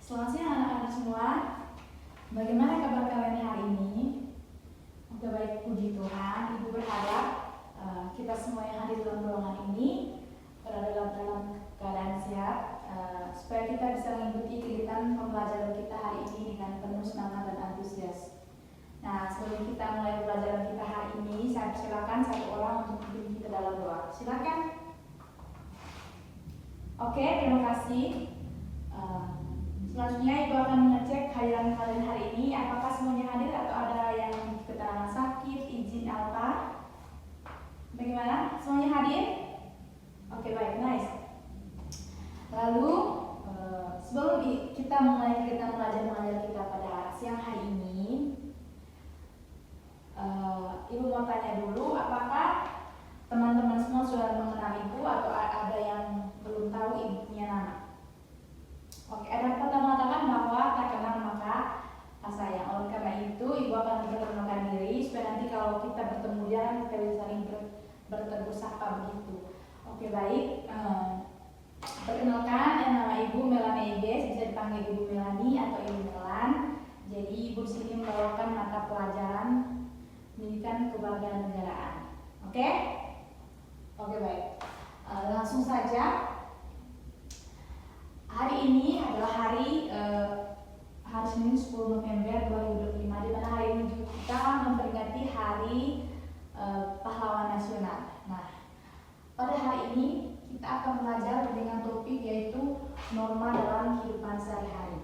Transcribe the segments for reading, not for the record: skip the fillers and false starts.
Selamat siang anak-anak semua. Bagaimana kabar kalian hari ini? Oke, baik, puji Tuhan. Ibu berharap kita semua yang hadir dalam ruangan ini berada dalam keadaan sehat, supaya kita bisa mengikuti kegiatan pembelajaran kita hari ini dengan penuh semangat dan antusias. Nah, sebelum kita mulai pembelajaran kita hari ini, saya persilakan satu orang untuk memimpin kita dalam doa. Silakan. Oke, terima kasih. Selanjutnya Ibu akan mengecek hadiran kalian hari ini. Apakah semuanya hadir atau ada yang keterangan sakit, izin apa? Bagaimana? Semuanya hadir? Oke, baik, nice. Lalu sebelum kita mulai kegiatan mengajar kita pada siang hari ini, Ibu mau tanya dulu, apakah teman-teman semua sudah mengenal Ibu atau ada yang belum tahu Ibu punya nama? Oke, ada kata mengatakan bahwa tak kenal maka tak sayang. Oleh karena itu, Ibu akan memperkenalkan diri supaya nanti kalau kita bertemu dia kita bisa saling bertegur sapa begitu. Oke, baik. Perkenalkan, nama Ibu Melanie Eges, bisa dipanggil Ibu Melanie atau Ibu Melan. Jadi Ibu di sini membawakan mata pelajaran pendidikan kewarganegaraan. Oke? Oke, baik. Langsung saja. Hari ini adalah hari Senin 10 November 2025, di mana hari ini juga kita memperingati Hari Pahlawan Nasional. Nah, pada hari ini kita akan belajar dengan topik yaitu norma dalam kehidupan sehari-hari.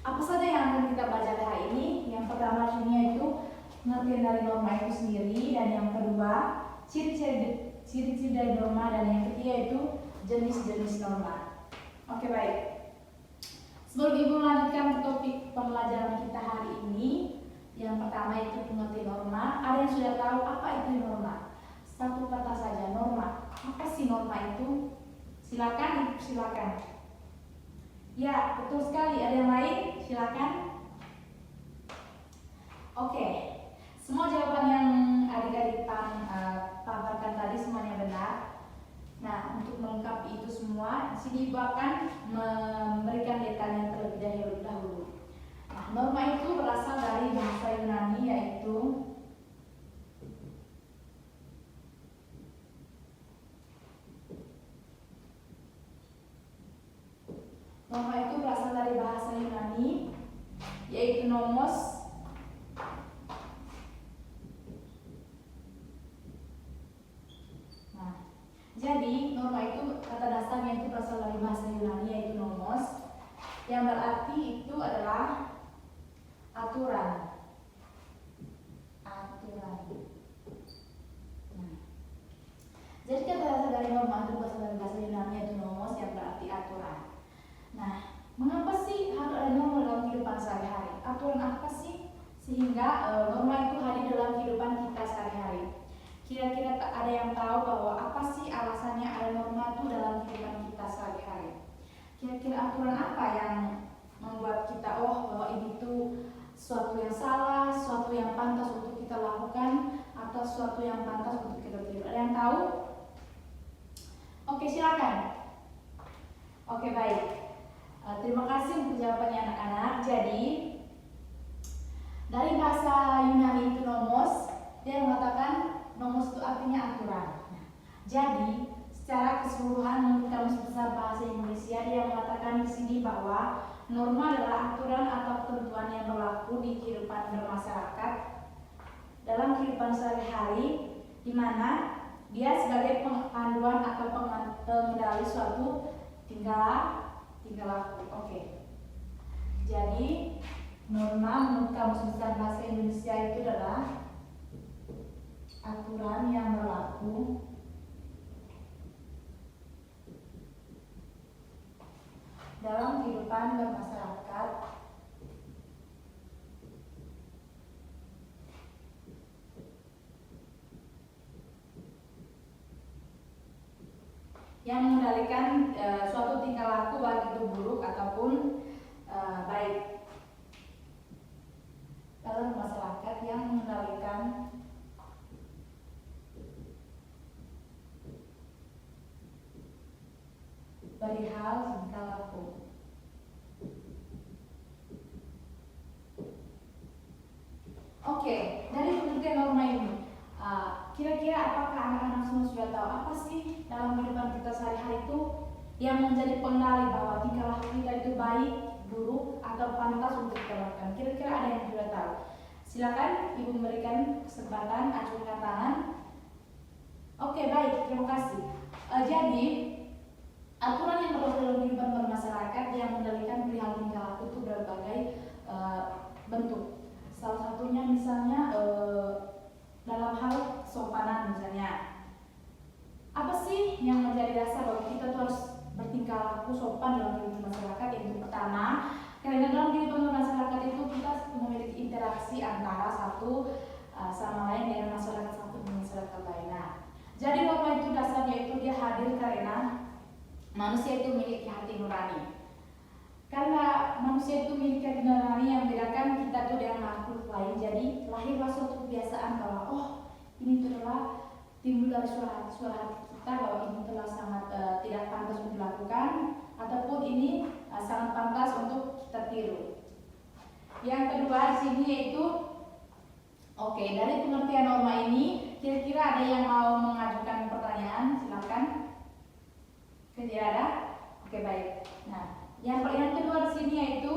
Apa saja yang akan kita belajar hari ini? Yang pertama yaitu pengertian dari norma itu sendiri, dan yang kedua ciri-ciri dari norma, dan yang ketiga itu jenis-jenis norma. Oke, baik. Sebelum Ibu melanjutkan ke topik pembelajaran kita hari ini, yang pertama itu pengertian norma. Ada yang sudah tahu apa itu norma? Satu kata saja, norma. Apa sih norma itu? Silakan, silakan. Ya, betul sekali. Ada yang lain? Silakan. Oke. Semua jawaban yang adik-adik paparkan tadi semuanya benar. Nah, untuk melengkapi itu semua, sini Ibu akan memberikan detailnya terlebih dahulu. Nah, norma itu berasal dari bahasa Yunani, yaitu nomos. Jadi, norma itu kata dasarnya itu berasal dari bahasa Yunani, yaitu nomos, yang berarti itu adalah aturan. Nah, jadi kata dasar dari norma itu berasal dari bahasa Yunani, yaitu nomos, yang berarti aturan. Nah, mengapa sih harus ada norma dalam kehidupan sehari-hari? Aturan apa sih sehingga norma itu hadir dalam kehidupan kita sehari-hari? Kira-kira ada yang tahu bahwa apa sih alasannya ada norma itu dalam kehidupan kita sehari-hari? Kira-kira aturan apa yang membuat kita bahwa ini tuh suatu yang salah, suatu yang pantas untuk kita lakukan, atau suatu yang pantas untuk kita tiru? Ada yang tahu? Oke, silakan. Oke, baik. Terima kasih untuk jawabannya anak-anak. Jadi dari bahasa Yunani itu nomos, dia mengatakan nomos itu artinya aturan. Nah, jadi secara keseluruhan menurut Kamus Besar Bahasa Indonesia, dia mengatakan di sini bahwa norma adalah aturan atau ketentuan yang berlaku di kehidupan bermasyarakat dalam kehidupan sehari-hari, di mana dia sebagai panduan atau pengendali suatu tingkah laku. Oke. Jadi norma menurut Kamus Besar Bahasa Indonesia itu adalah aturan yang berlaku dalam kehidupan bermasyarakat yang mengendalikan suatu tingkah laku, baik itu buruk ataupun baik, dalam masyarakat yang mengendalikan perihal tingkah laku. yang menjadi pengendali bahwa tingkah laku kita itu baik, buruk, atau pantas untuk diterapkan. Kira-kira ada yang sudah tahu? Silakan Ibu memberikan kesempatan, acungkan tangan. Oke, baik, terima kasih. Jadi aturan yang berlaku dalam kehidupan bermasyarakat yang mengendalikan perihal tingkah laku itu berbagai bentuk. Salah satunya misalnya dalam hal kesopanan misalnya. Apa sih yang menjadi dasar bahwa kita tuh harus bertingkah laku sopan dalam kehidupan masyarakat? Yang pertama, karena dalam kehidupan masyarakat itu kita memiliki interaksi antara satu sama lain dengan masyarakat satu dengan masyarakat lain. Nah, jadi norma itu dasarnya itu dia hadir karena manusia itu memiliki hati nurani. Karena manusia itu memiliki hati nurani yang membedakan kita tuh dengan makhluk lain. Jadi lahirlah suatu kebiasaan bahwa ini telah timbul dari suara hati kita bahwa ini telah sangat tidak pantas untuk dilakukan ataupun ini sangat pantas untuk kita tiru. Yang kedua di sini yaitu dari pengertian norma ini kira-kira ada yang mau mengajukan pertanyaan? Silakan. Tidak ada? Oke, baik. Nah, yang kedua di sini yaitu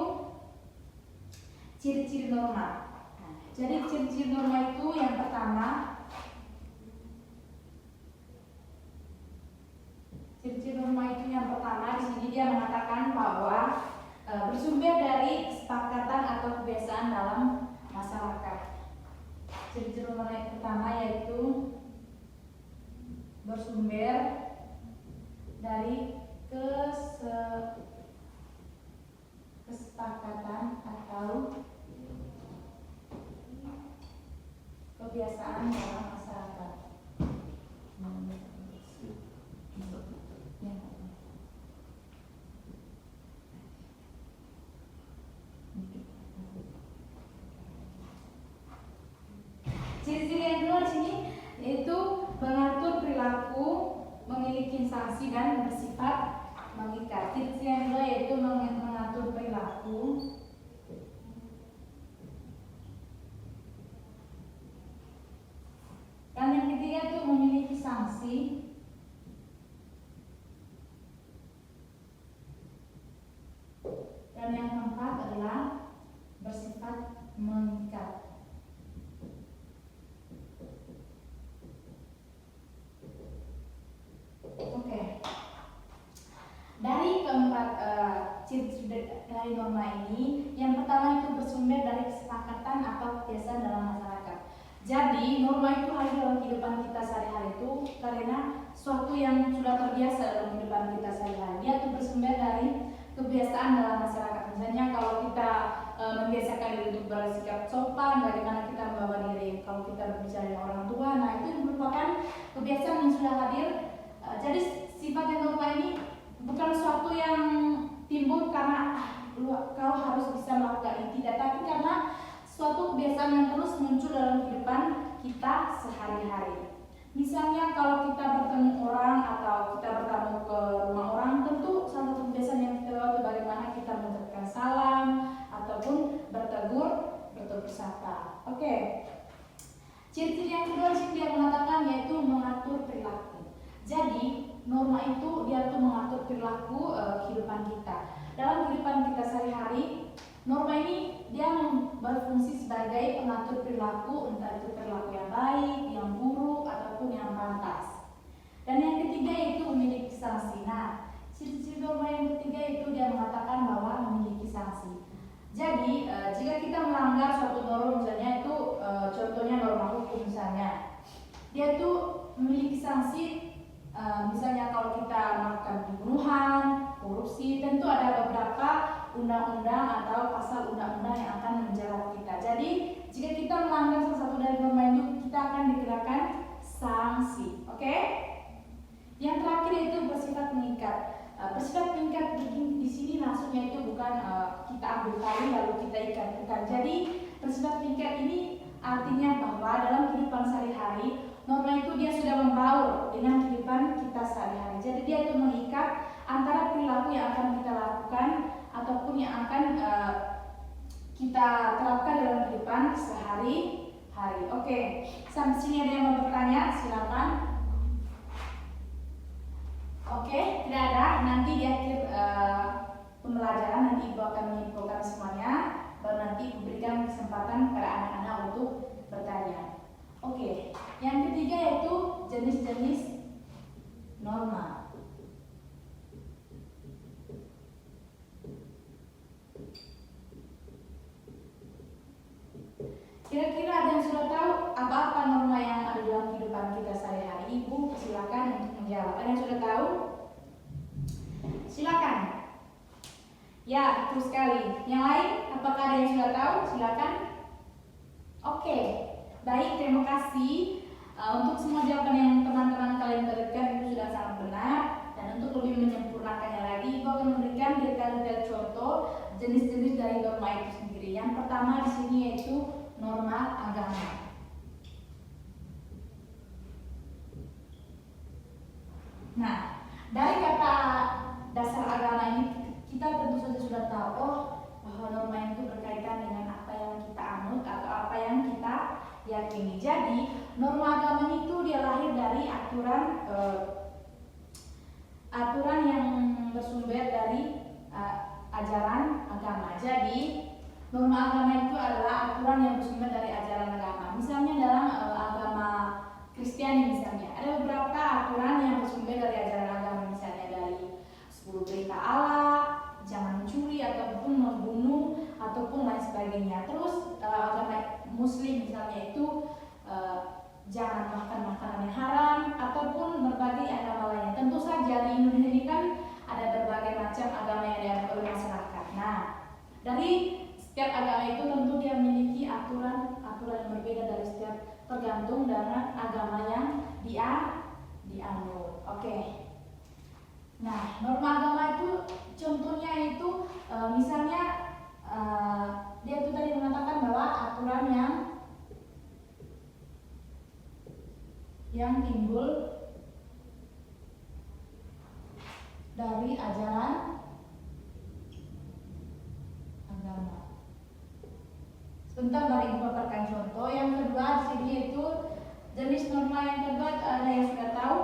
ciri-ciri norma. Nah, jadi ciri-ciri norma itu yang pertama, ciri-ciri norma itu yang pertama di sini dia mengatakan bahwa bersumber dari kesepakatan atau kebiasaan dalam masyarakat. Ciri-ciri norma yang pertama yaitu bersumber dari kesepakatan atau kebiasaan dalam masyarakat. Ciri-ciri yang kedua di sini yaitu mengatur perilaku, memiliki sanksi dan bersifat mengikat. Ciri-ciri yang kedua yaitu mengatur perilaku, dan yang ketiga itu memiliki sanksi dan yang keempat adalah bersifat mengikat. Dari keempat ciri-ciri dari norma ini, yang pertama itu bersumber dari kesepakatan atau kebiasaan dalam masyarakat. Jadi norma itu hadir dalam kehidupan kita sehari-hari itu karena suatu yang sudah terbiasa dalam kehidupan kita sehari-hari. Dia itu bersumber dari kebiasaan dalam masyarakat. Misalnya kalau kita membiasakan diri untuk bersikap sopan, bagaimana kita membawa diri kalau kita berbicara dengan orang tua, nah itu merupakan kebiasaan yang sudah hadir. Jadi sifat yang norma ini bukan suatu yang timbul karena kau harus bisa melakukan ini, tidak, tapi karena suatu kebiasaan yang terus muncul dalam kehidupan kita sehari-hari. Misalnya kalau kita bertemu orang atau kita bertamu ke rumah orang, tentu salah satu kebiasaan yang kita lakukan bagaimana kita mengucapkan salam ataupun bertegur bersapa. Ciri-ciri yang kedua di sini dia mengatakan yaitu mengatur perilaku. Jadi norma itu dia tuh mengatur perilaku kehidupan kita. Dalam kehidupan kita sehari-hari, norma ini dia berfungsi sebagai pengatur perilaku, entah itu perilaku yang baik, yang buruk, ataupun yang pantas. Dan yang ketiga yaitu memiliki sanksi. Nah, ciri-ciri norma yang ketiga itu dia mengatakan bahwa memiliki sanksi. Jadi jika kita melanggar suatu norma, misalnya itu contohnya norma hukum misalnya, dia itu memiliki sanksi. Misalnya kalau kita melakukan pembunuhan, korupsi, tentu ada beberapa undang-undang atau pasal undang-undang yang akan menjerat kita. Jadi jika kita melanggar salah satu dari norma itu, kita akan dikenakan sanksi. Yang terakhir itu bersifat mengikat. Bersifat mengikat di sini maksudnya itu bukan kita ambil tali lalu kita ikat, bukan. Jadi bersifat mengikat ini artinya bahwa dalam kehidupan sehari-hari norma itu dia sudah membaur dengan kehidupan kita sehari-hari. Jadi dia itu mengikat antara perilaku yang akan kita lakukan ataupun yang akan kita terapkan dalam kehidupan sehari-hari. Sampai sini ada yang mau bertanya? Silakan. Oke, tidak ada. Nanti di akhir pembelajaran nanti Ibu akan menyimpulkan semuanya, baru nanti berikan kesempatan kepada anak-anak untuk bertanya. Oke, yang ketiga yaitu jenis-jenis norma. Kira-kira ada yang sudah tahu apa-apa norma yang ada dalam kehidupan kita sehari-hari? Ibu, silakan untuk menjawab. Ada yang sudah tahu? Silakan. Ya, betul sekali. Yang lain, apakah ada yang sudah tahu? Silakan. Oke, baik. Terima kasih untuk semua jawaban yang teman-teman kalian berikan itu sudah sangat benar. Dan untuk lebih menyempurnakannya lagi, Ibu akan memberikan detail-detail contoh jenis-jenis dari norma itu sendiri. Yang pertama di sini yaitu norma agama. Nah, dari kata dasar agama ini kita tentu saja sudah tahu bahwa norma itu berkaitan dengan apa yang kita anut atau apa yang kita yakini. Jadi norma agama itu dia lahir dari aturan yang bersumber dari ajaran agama. Jadi norma agama itu adalah aturan yang bersumber dari ajaran agama. Misalnya dalam agama Kristiani misalnya, ada beberapa aturan yang bersumber dari ajaran agama, misalnya dari 10 perintah Allah, jangan mencuri ataupun membunuh ataupun lain sebagainya. Terus agama Muslim misalnya itu jangan makan makanan yang haram ataupun berbagai agama lainnya. Tentu saja di Indonesia ini kan ada berbagai macam agama yang dianut oleh masyarakat. Nah, dari setiap agama itu tentu dia memiliki aturan yang berbeda dari setiap, tergantung dengan agama yang dia dianut. Oke. Nah, norma agama itu contohnya itu misalnya dia itu tadi mengatakan bahwa aturan yang timbul dari ajaran agama. Sebentar mari Ibu paparkan contoh. Yang kedua di sini yaitu jenis norma yang kedua, ada yang sudah tahu?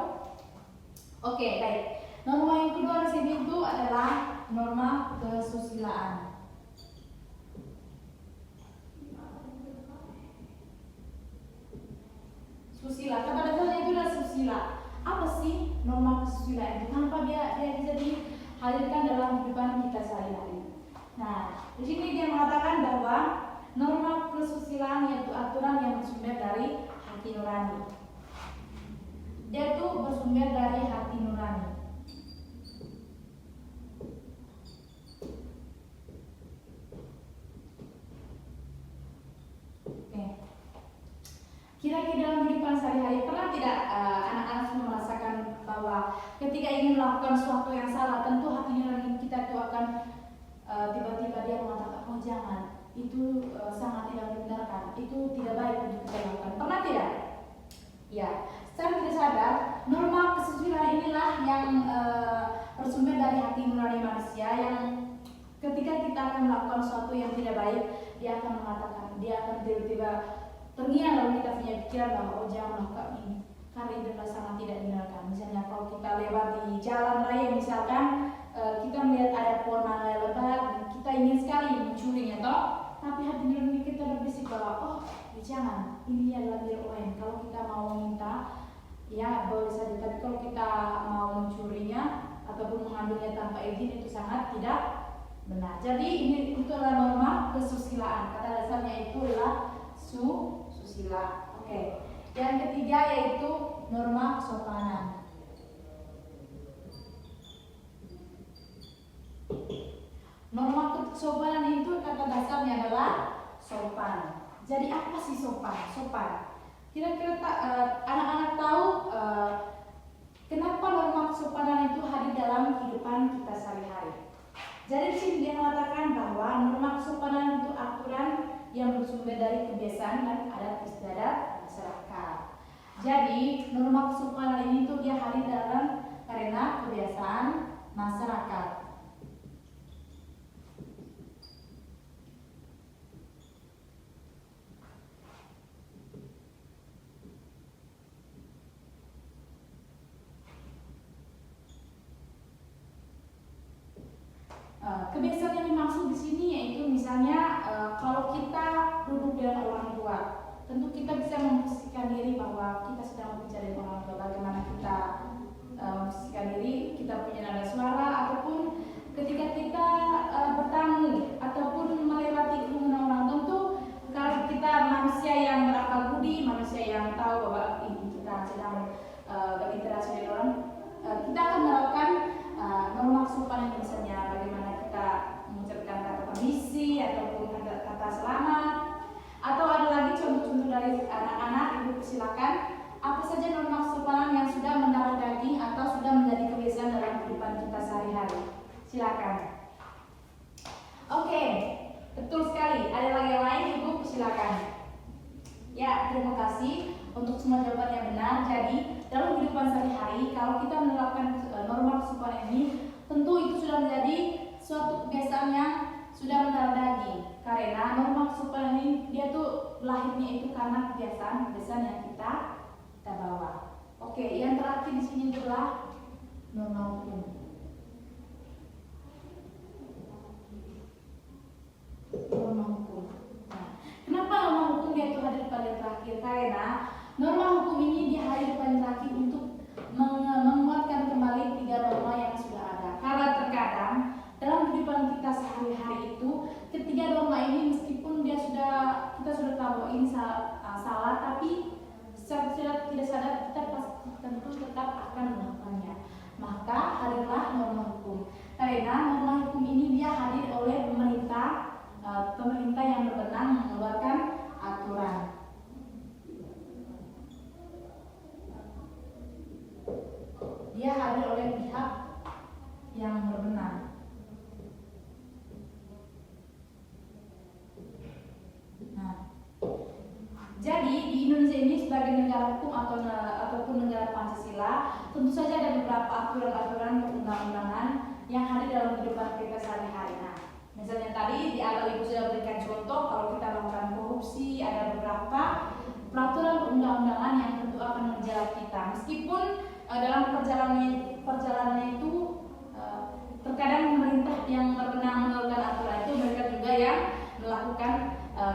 Oke, baik. Norma yang kedua di sini itu adalah norma kesusilaan. Susila, kata dasarnya itu adalah susila. Apa sih norma kesusila itu? Kenapa dia bisa dihadirkan dalam kehidupan kita sehari-hari? Nah, di sini dia mengatakan bahwa norma kesusilaan yaitu aturan yang bersumber dari hati nurani. Dia itu bersumber dari hati nurani. Oke. Kira-kira dalam kehidupan sehari-hari pernah tidak anak-anak semua merasakan bahwa ketika ingin melakukan sesuatu yang salah, tentu hati nurani kita itu akan tiba-tiba dia mengatakan, oh jangan, itu sangat tidak dibenarkan, itu tidak baik untuk kita lakukan. Pernah tidak? Ya, secara tidak sadar, norma kesusilaan inilah yang bersumber dari hati nurani manusia, yang ketika kita akan melakukan sesuatu yang tidak baik, dia akan mengatakan, dia akan tiba-tiba terngiang dalam kita punya pikiran bahwa oh jangan melakukan ini, karena itu adalah sangat tidak dibenarkan. Misalnya kalau kita lewat di jalan raya misalkan, kita melihat ada pohon mangga lebat, kita ingin sekali mencurinya toh, tapi hati nurani kita berbisik bahwa oh jangan, ini adalah milik orang. Kalau kita mau minta ya boleh saja, tapi kalau kita mau mencurinya ataupun mengambilnya tanpa izin itu sangat tidak benar. Jadi itu adalah norma kesusilaan. Kata dasarnya itu adalah susila. Oke. Yang ketiga yaitu norma kesopanan. Norma kesopanan itu kata dasarnya adalah sopan. Jadi apa sih sopan? Kira-kira anak-anak tahu kenapa norma kesopanan itu hadir dalam kehidupan kita sehari-hari? Jadi di sini dia mengatakan bahwa norma kesopanan itu aturan yang bersumber dari kebiasaan dan adat istiadat masyarakat. Jadi norma kesopanan ini tuh dia hadir karena kebiasaan masyarakat. misalnya kalau kita duduk dengan orang tua, tentu kita bisa memposisikan diri bahwa kita sedang berbicara dengan orang tua. Bagaimana kita memposisikan diri, kita punya nada suara, ataupun ketika kita bertamu ataupun melewati kerumunan orang, tentu kalau kita manusia yang berakal budi, manusia yang tahu bahwa kita sedang berinteraksi dengan orang, kita akan melakukan norma kesopanan, misalnya bagaimana kita mengucapkan kata permisi ataupun kata selamat. Atau ada lagi contoh-contoh dari anak-anak, ibu silakan, apa saja norma kesopanan yang sudah mendarah daging atau sudah menjadi kebiasaan dalam kehidupan kita sehari-hari. Silakan. Oke, betul sekali. Ada lagi yang lain, ibu silakan. Ya, terima kasih untuk semua jawaban yang benar. Jadi dalam kehidupan sehari-hari, kalau kita menerapkan norma kesopanan ini, tentu itu sudah menjadi suatu kebiasaan yang sudah mendarah daging. Karena norma kesopanan ini dia tuh lahirnya itu karena kebiasaan yang kita bawa. Oke, yang terakhir di sini adalah norma hukum. Norma hukum. Nah, kenapa norma hukum dia itu hadir pada terakhir? Karena norma hukum ini dia hadir pada terakhir untuk menguatkan kembali 3 norma yang sudah ada. Karena terkadang dalam kehidupan kita sehari-hari itu, ketiga norma ini meskipun kita sudah tahu bahwa ini salah, tapi secara tidak sadar kita tentu tetap akan melakukannya. Maka hadirlah norma hukum. Karena norma hukum ini dia hadir oleh pemerintah yang berwenang mengeluarkan aturan. Dia hadir oleh pihak yang berwenang. Nah, jadi di Indonesia ini sebagai negara hukum ataupun negara Pancasila, tentu saja ada beberapa aturan-aturan perundang-undangan yang hadir dalam kehidupan kita sehari-hari. Nah, misalnya tadi di awal ibu sudah berikan contoh, kalau kita melakukan korupsi, ada beberapa peraturan perundang-undangan yang tentu akan menjerat kita. Meskipun dalam perjalanannya itu terkadang pemerintah yang berwenang mengeluarkan aturan itu, mereka juga yang melakukan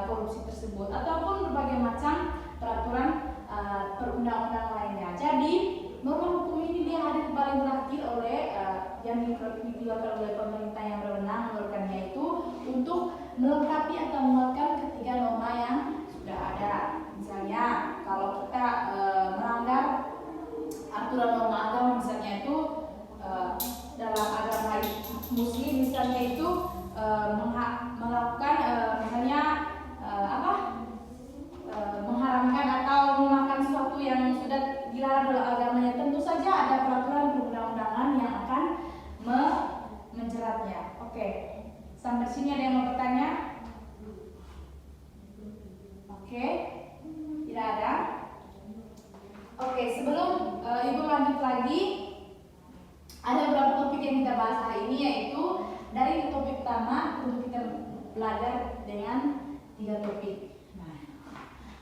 korupsi tersebut, ataupun berbagai macam peraturan perundang-undangan lainnya. Jadi norma hukum ini dia hadir paling terakhir oleh yang dikeluarkan oleh pemerintah yang berwenang mengeluarkannya itu untuk melengkapi atau menguatkan ketiga norma yang sudah ada. Misalnya kalau kita melanggar aturan norma agama, misalnya itu dalam agama Muslim misalnya itu melakukan misalnya mengharamkan atau memakan sesuatu yang sudah dilarang dalam agamanya, tentu saja ada peraturan perundang-undangan yang akan menjeratnya. Oke, sampai sini ada yang mau bertanya? Oke, tidak ada. Oke, sebelum ibu lanjut lagi, ada beberapa topik yang kita bahas hari ini, yaitu dari topik pertama untuk kita belajar dengan 3 topik. Nah,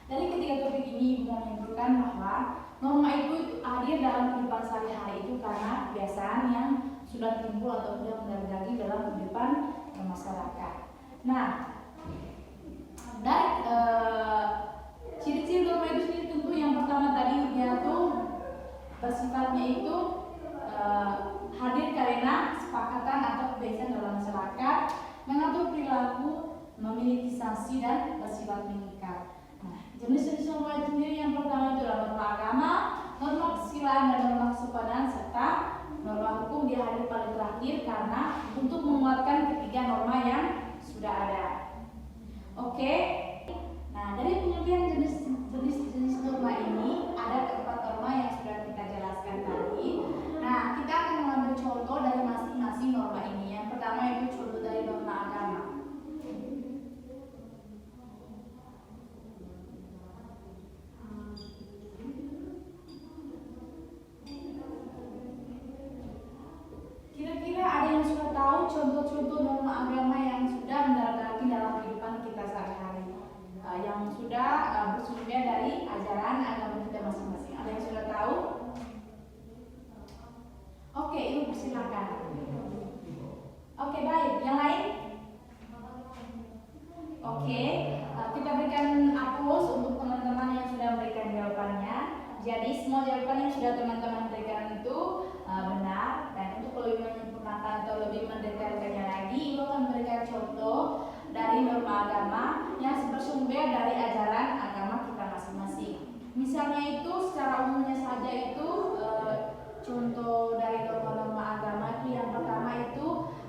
dari ketiga topik ini ibu mau menyimpulkan bahwa norma itu hadir dalam kehidupan sehari-hari itu karena kebiasaan yang sudah timbul atau sudah mendarah daging dalam kehidupan masyarakat. Nah, dari ciri-ciri norma itu sendiri, tentu yang pertama tadi dia tuh bersifatnya itu hadir karena kesepakatan atau kebiasaan dalam masyarakat, mengatur perilaku, memiliki sanksi dan bersifat mengikat. Nah, jenis-jenis norma itu sendiri yang pertama itu adalah norma agama, norma kesusilaan dan norma kesopanan, serta norma hukum dia hadir paling terakhir karena untuk menguatkan ketiga norma yang sudah ada. Oke. Nah, dari pengertian jenis norma ini ada 4 norma yang sudah kita jelaskan tadi. Nah, kita akan mengambil contoh dari masing-masing norma ini. Yang pertama itu contoh dari norma agama. Kira-kira ada yang sudah tahu contoh-contoh norma agama yang Oke, kita berikan aplaus untuk teman-teman yang sudah memberikan jawabannya. Jadi semua jawaban yang sudah teman-teman berikan itu benar, dan untuk lebih menyempurnakan atau lebih mendetailkannya lagi, Ibu akan memberikan contoh dari norma agama yang bersumber dari ajaran agama kita masing-masing. Misalnya itu secara umumnya saja itu contoh dari norma-norma agama itu yang pertama itu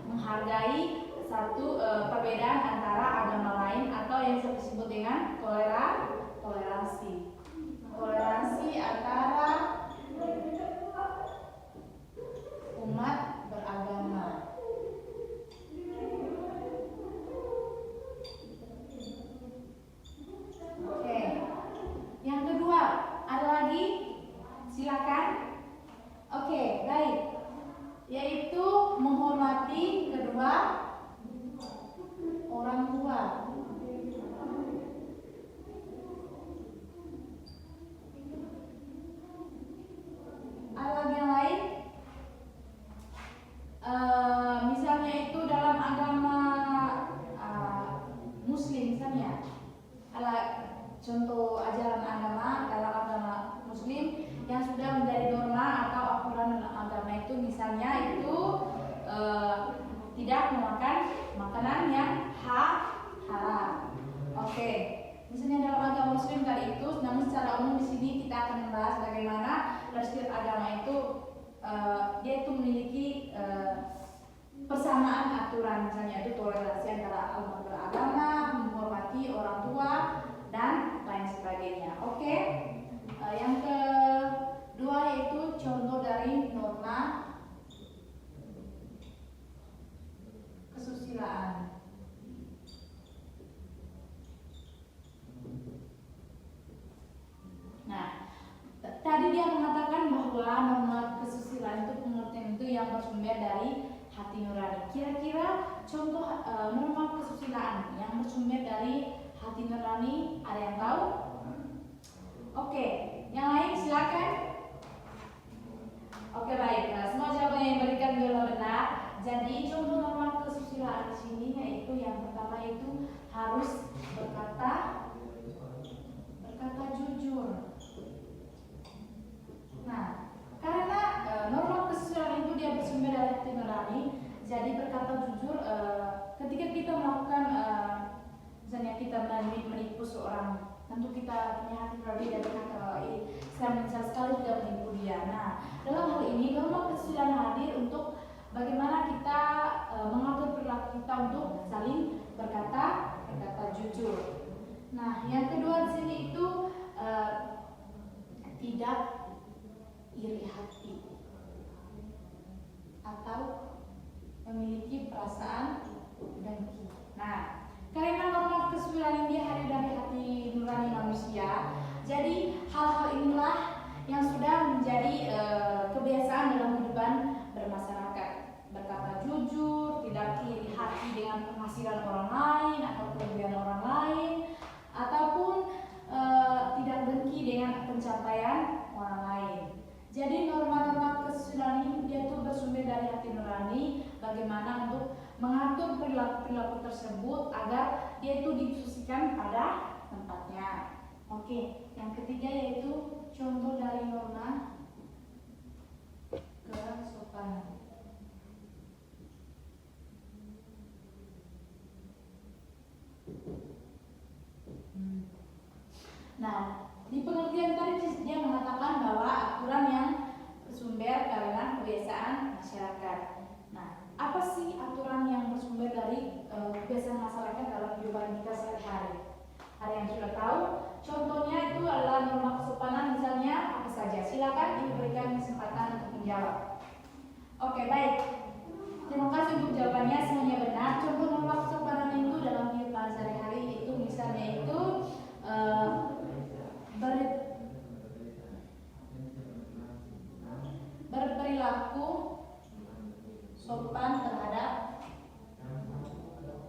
menghargai satu perbedaan antara agama lain atau yang disebut dengan toleransi. Toleransi antara umat beragama. Oke. Yang kedua, ada lagi? Silakan. Oke, baik. Yaitu menghormati kedua orang tua. Ada lagi yang lain? Misalnya itu dalam agama Muslim misalnya, ada contoh ajaran agama dalam agama Muslim yang sudah menjadi norma atau aturan dalam agama itu, misalnya itu tidak memakan makanan yang haram. Oke. Misalnya dalam agama Muslim tadi itu, namun secara umum di sini kita akan membahas bagaimana dari setiap agama itu dia itu memiliki persamaan aturan, misalnya itu toleransi antara umat beragama, menghormati orang tua dan lain sebagainya. Oke. Yang kedua yaitu contoh dari norma kesusilaan. Nah, tadi dia mengatakan bahwa norma kesusilaan itu pengertian itu yang bersumber dari hati nurani. Kira-kira contoh norma kesusilaan yang bersumber dari hati nurani ada yang tahu? Oke, yang lain silakan. Oke, baik. Nah, semua jawaban yang diberikan adalah benar. Jadi contoh norma kesusilaan di sini yaitu yang pertama itu harus berkata jujur. Nah, karena norma kesusilaan itu dia bersumber dari hati nurani, jadi berkata jujur ketika kita melakukan misalnya kita menipu seorang, tentu kita punya hati nurani dan saya menyesal sekali sudah menipu dia. Nah, dalam hal ini norma kesusilaan hadir untuk bagaimana kita mengatur perilaku kita untuk saling berkata jujur. Nah, yang kedua di sini itu tidak iri hati atau memiliki perasaan dengki. Nah, karena norma kesusilaan ini hadir dari hati nurani manusia, jadi hal-hal inilah yang sudah menjadi kebiasaan dalam kehidupan bermasyarakat. Berkata jujur, tidak iri hati dengan penghasilan orang lain atau kelebihan orang lain, ataupun tidak dengki dengan pencapaian orang lain. Jadi norma-norma kesusilaan ini dia tuh bersumber dari hati nurani, bagaimana untuk mengatur perilaku tersebut agar dia itu difungsikan pada tempatnya. Oke, yang ketiga yaitu contoh dari norma kesopanan. Nah, di pengertian tadi dia mengatakan bahwa aturan yang bersumber karena kebiasaan masyarakat. Nah, apa sih aturan yang bersumber dari kebiasaan masyarakat dalam kehidupan kita sehari-hari? Ada yang sudah tahu? Contohnya itu adalah norma kesopanan, misalnya apa saja? Silakan diberikan kesempatan untuk menjawab. Oke, baik. Terima kasih untuk jawabannya, semuanya benar. Contoh norma kesopanan itu dalam kehidupan sehari-hari itu misalnya itu berperilaku sopan terhadap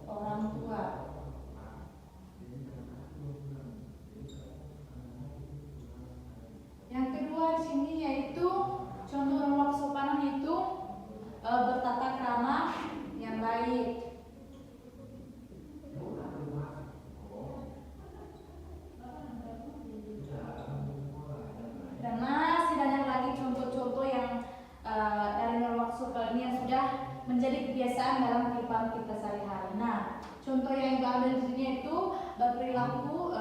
orang tua. Yang kedua di sini yaitu contoh norma kesopanan itu bertata krama yang baik. contoh yang Ibu ambil di sini itu berperilaku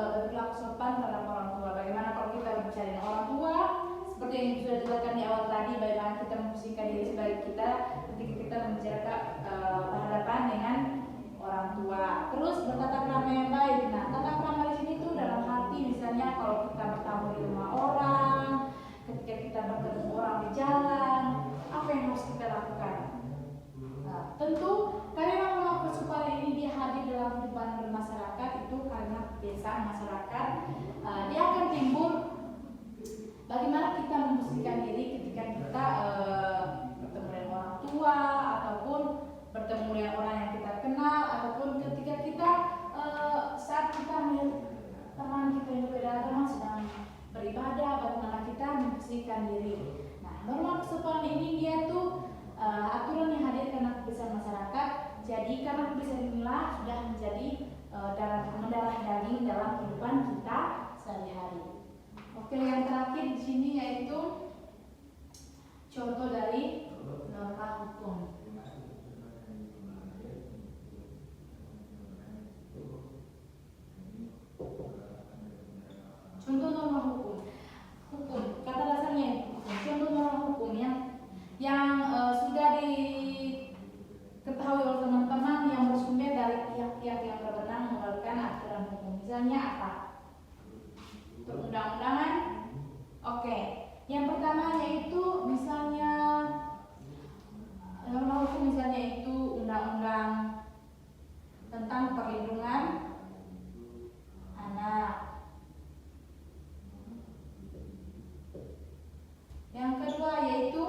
sopan terhadap orang tua. Bagaimana kalau kita berbicara dengan orang tua? Seperti yang sudah dijelaskan di awal tadi, bagaimana kita memposisikan diri sebagai kita ketika kita membicarakan berhadapan dengan orang tua. Terus bertata krama yang baik. Nah, tata krama di sini tuh dalam hati, misalnya kalau kita bertamu di rumah orang, ketika kita bertemu orang di jalan, apa yang harus kita lakukan? Nah, tentu karena memang kesukaan ini dia hadir dalam kehidupan bermasyarakat itu karena kebiasaan masyarakat, dia akan timbul bagaimana kita memposisikan diri ketika kita bertemu dengan orang tua ataupun bertemu dengan orang yang kita kenal ataupun ketika kita saat kita melihat teman kita yang berbeda agama sedang beribadah, bagaimana kita memposisikan diri. Nah, norma kesopanan ini dia tuh aturan yang hadir karena kebiasaan masyarakat. Jadi karena kebiasaan inilah sudah menjadi mendarah daging dalam kehidupan kita sehari-hari. Oke, yang terakhir di sini yaitu contoh dari norma hukum. Contoh norma hukum. Kata dasarnya contoh norma hukum yang sudah diketahui oleh teman-teman yang bersumber dari pihak-pihak yang berwenang mengeluarkan aturan hukum. Misalnya apa? Perundang-undangan. Oke. Yang pertama yaitu misalnya norma hukum, misalnya itu undang-undang tentang perlindungan anak. Yang kedua yaitu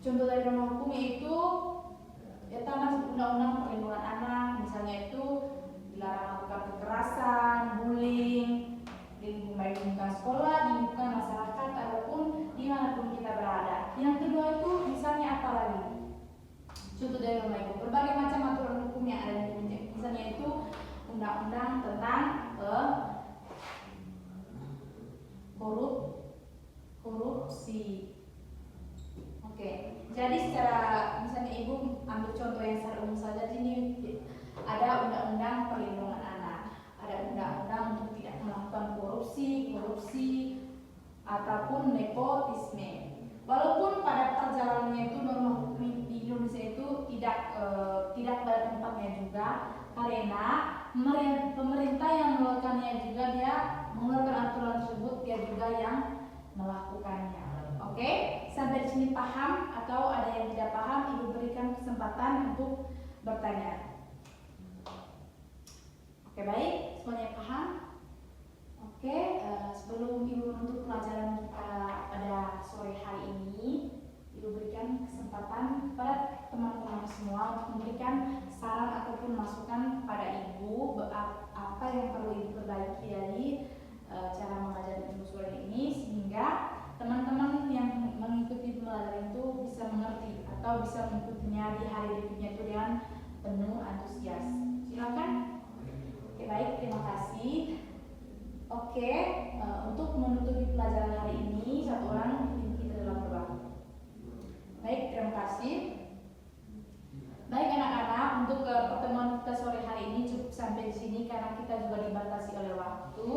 contoh dari norma hukum yaitu tentang undang-undang perlindungan anak, misalnya itu dilarang melakukan kekerasan, bullying di lingkungan sekolah, di lingkungan masyarakat ataupun dimanapun kita berada. Yang kedua itu misalnya apa lagi? Contoh dari norma hukum, berbagai macam aturan hukum yang ada di Indonesia, misalnya itu undang-undang tentang korupsi. Oke, jadi secara misalnya Ibu ambil contoh yang secara umum saja, di sini ada undang-undang perlindungan anak, ada undang-undang untuk tidak melakukan korupsi ataupun nepotisme. Walaupun pada perjalanannya itu norma hukum di Indonesia itu tidak pada tempatnya juga, karena pemerintah yang mengeluarkannya juga dia mengeluarkan aturan tersebut, dia juga yang melakukannya. Oke, sampai di sini paham atau ada yang tidak paham, Ibu berikan kesempatan untuk bertanya. Oke, baik, semuanya paham? Oke, sebelum Ibu menutup pelajaran kita pada sore hari ini, Ibu berikan kesempatan kepada teman-teman semua untuk memberikan saran ataupun masukan kepada Ibu apa yang perlu Ibu perbaiki dari cara mengajar Ibu sore ini, sehingga teman-teman yang mengikuti pelajaran itu bisa mengerti atau bisa mengikutinya di hari berikutnya itu dengan penuh antusias. Silakan. Oke, baik, terima kasih. Oke, untuk menutupi pelajaran hari ini, satu orang kita dalam doa. Baik, terima kasih. Baik anak-anak, untuk pertemuan kita sore hari ini cukup sampai di sini karena kita juga dibatasi oleh waktu.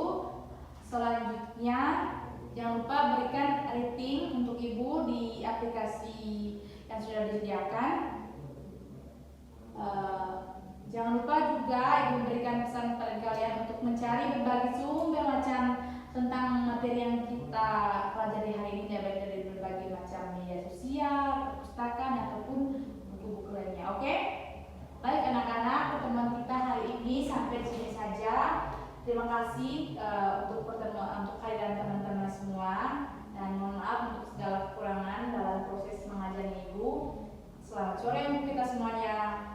Selanjutnya, jangan lupa berikan rating untuk Ibu di aplikasi yang sudah disediakan. Jangan lupa juga Ibu berikan pesan kepada kalian untuk mencari berbagai sumber macam tentang materi yang kita pelajari hari ini, baik dari berbagai macam media sosial, perpustakaan ataupun buku-buku lainnya. Oke? Baik anak-anak, pertemuan kita hari ini sampai di sini saja. Terima kasih untuk pertemuan untuk kalian teman-teman semua, dan mohon maaf untuk segala kekurangan dalam proses mengajar Ibu. Selamat sore untuk kita semuanya.